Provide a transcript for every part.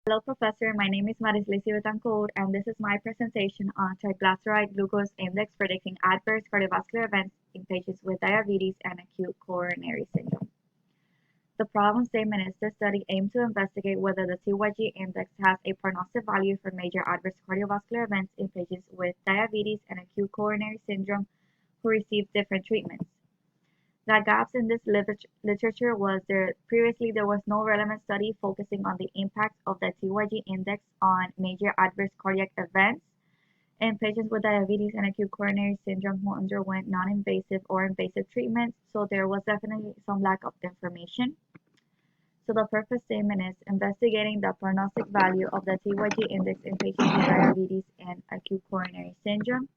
Hello, Professor. My name is Marisleysis Betancourt, and this is my presentation on triglyceride glucose index predicting adverse cardiovascular events in patients with diabetes and acute coronary syndrome. The problem statement is this study aimed to investigate whether the TYG index has a prognostic value for major adverse cardiovascular events in patients with diabetes and acute coronary syndrome who received different treatments. The gaps in this literature was previously there was no relevant study focusing on the impact of the TYG index on major adverse cardiac events in patients with diabetes and acute coronary syndrome who underwent non-invasive or invasive treatments, so there was definitely some lack of information. So the purpose statement is investigating the prognostic value of the TYG index in patients with diabetes and acute coronary syndrome.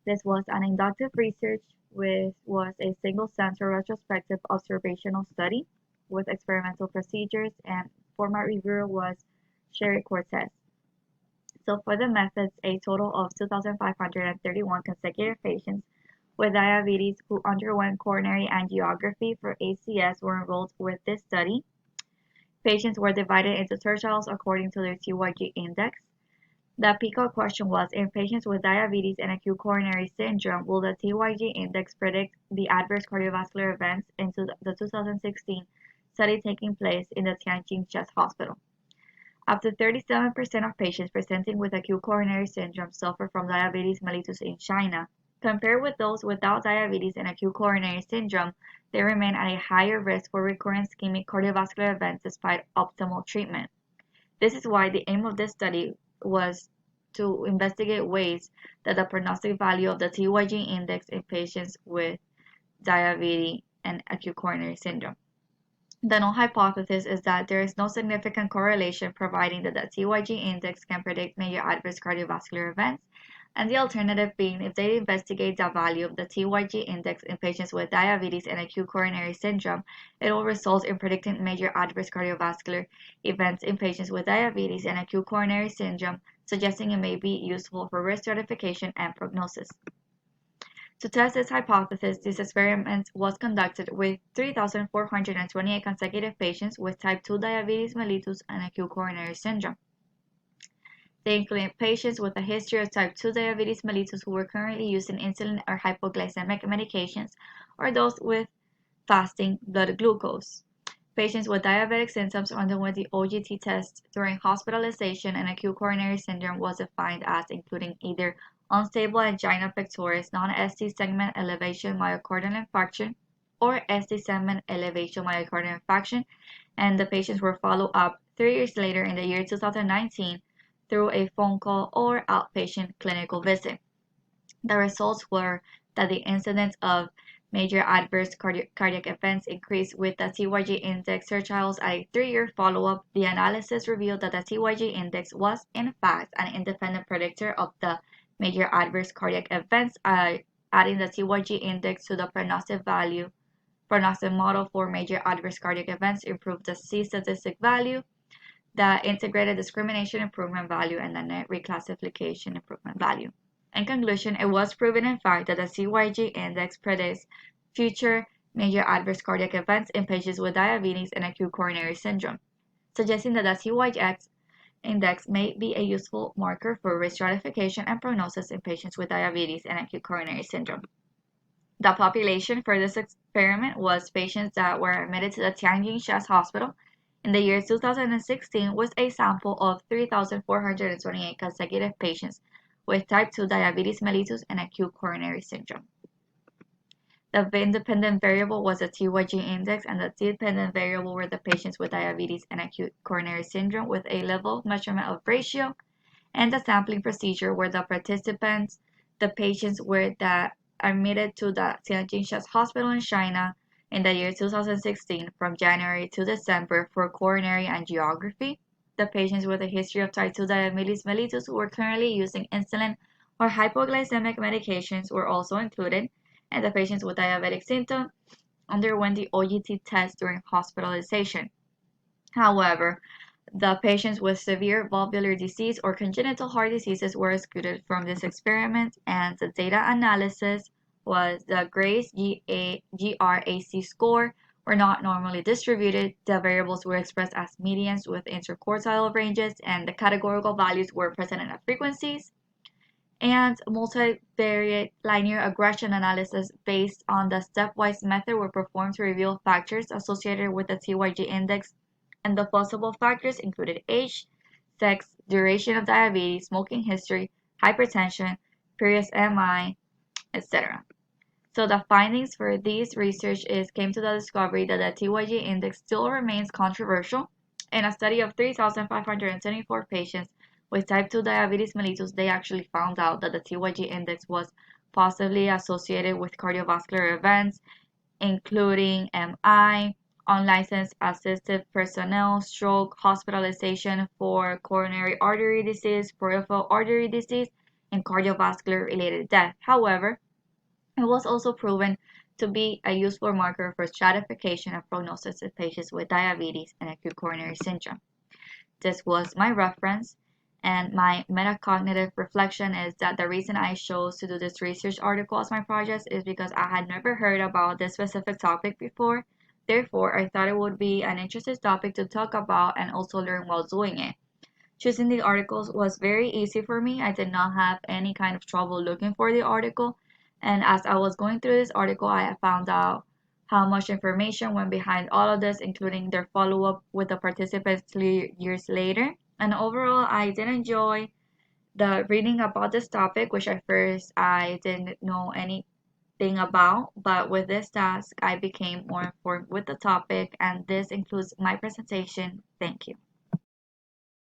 This was an inductive research which was a single-center retrospective observational study with experimental procedures, and format reviewer was Sherry Cortez. So for the methods, a total of 2,531 consecutive patients with diabetes who underwent coronary angiography for ACS were enrolled with this study. Patients were divided into tertiles according to their TYG index. The PICO question was, in patients with diabetes and acute coronary syndrome, will the TYG index predict the adverse cardiovascular events in the 2016 study taking place in the Tianjin Chest Hospital? Up to 37% of patients presenting with acute coronary syndrome suffer from diabetes mellitus in China. Compared with those without diabetes and acute coronary syndrome, they remain at a higher risk for recurrent ischemic cardiovascular events despite optimal treatment. This is why the aim of this study was to investigate ways that the prognostic value of the TYG index in patients with diabetes and acute coronary syndrome. The null hypothesis is that there is no significant correlation providing that the TYG index can predict major adverse cardiovascular events, and the alternative being if they investigate the value of the TYG index in patients with diabetes and acute coronary syndrome, it will result in predicting major adverse cardiovascular events in patients with diabetes and acute coronary syndrome, suggesting it may be useful for risk stratification and prognosis. To test this hypothesis, this experiment was conducted with 3,428 consecutive patients with type 2 diabetes mellitus and acute coronary syndrome. They included patients with a history of type 2 diabetes mellitus who were currently using insulin or hypoglycemic medications, or those with fasting blood glucose. Patients with diabetic symptoms underwent the OGT test during hospitalization, and acute coronary syndrome was defined as including either unstable angina pectoris, non-ST segment elevation myocardial infarction, or ST segment elevation myocardial infarction, and the patients were followed up 3 years later in the year 2019 through a phone call or outpatient clinical visit. The results were that the incidence of major adverse cardiac events increased with the TYG index tertiles at a 3-year follow-up. The analysis revealed that the TYG index was, in fact, an independent predictor of the major adverse cardiac events. Adding the TYG index to the prognostic model for major adverse cardiac events improved the C statistic value, the integrated discrimination improvement value, and the net reclassification improvement value. In conclusion, it was proven in fact that the TYG index predicts future major adverse cardiac events in patients with diabetes and acute coronary syndrome, suggesting that the TYG index may be a useful marker for risk stratification and prognosis in patients with diabetes and acute coronary syndrome. The population for this experiment was patients that were admitted to the Tianjin Chest Hospital in the year 2016, with a sample of 3,428 consecutive patients with type 2 diabetes mellitus and acute coronary syndrome. The independent variable was the TYG index, and the dependent variable were the patients with diabetes and acute coronary syndrome with a level of measurement of ratio, and the sampling procedure where the participants, the patients were that admitted to the Tianjin Chest Hospital in China in the year 2016 from January to December for coronary angiography. The patients with a history of type 2 diabetes mellitus who were currently using insulin or hypoglycemic medications were also included, and the patients with diabetic symptoms underwent the OGT test during hospitalization. However, the patients with severe valvular disease or congenital heart diseases were excluded from this experiment, and the data analysis was the GRACE GRAC score, were not normally distributed, the variables were expressed as medians with interquartile ranges, and the categorical values were presented as frequencies. And multivariate linear regression analysis based on the stepwise method were performed to reveal factors associated with the TYG index, and the possible factors included age, sex, duration of diabetes, smoking history, hypertension, previous MI, etc. So the findings for this research came to the discovery that the TYG index still remains controversial. In a study of 3,574 patients with type 2 diabetes mellitus, they actually found out that the TYG index was possibly associated with cardiovascular events, including MI, unlicensed assistive personnel, stroke, hospitalization for coronary artery disease, peripheral artery disease, and cardiovascular related death. However, it was also proven to be a useful marker for stratification of prognosis in patients with diabetes and acute coronary syndrome. This was my reference, and my metacognitive reflection is that the reason I chose to do this research article as my project is because I had never heard about this specific topic before. Therefore, I thought it would be an interesting topic to talk about and also learn while doing it. Choosing the articles was very easy for me. I did not have any kind of trouble looking for the article. And as I was going through this article, I found out how much information went behind all of this, including their follow-up with the participants 3 years later. And overall, I did enjoy the reading about this topic, which at first I didn't know anything about. But with this task, I became more informed with the topic, and this includes my presentation. Thank you.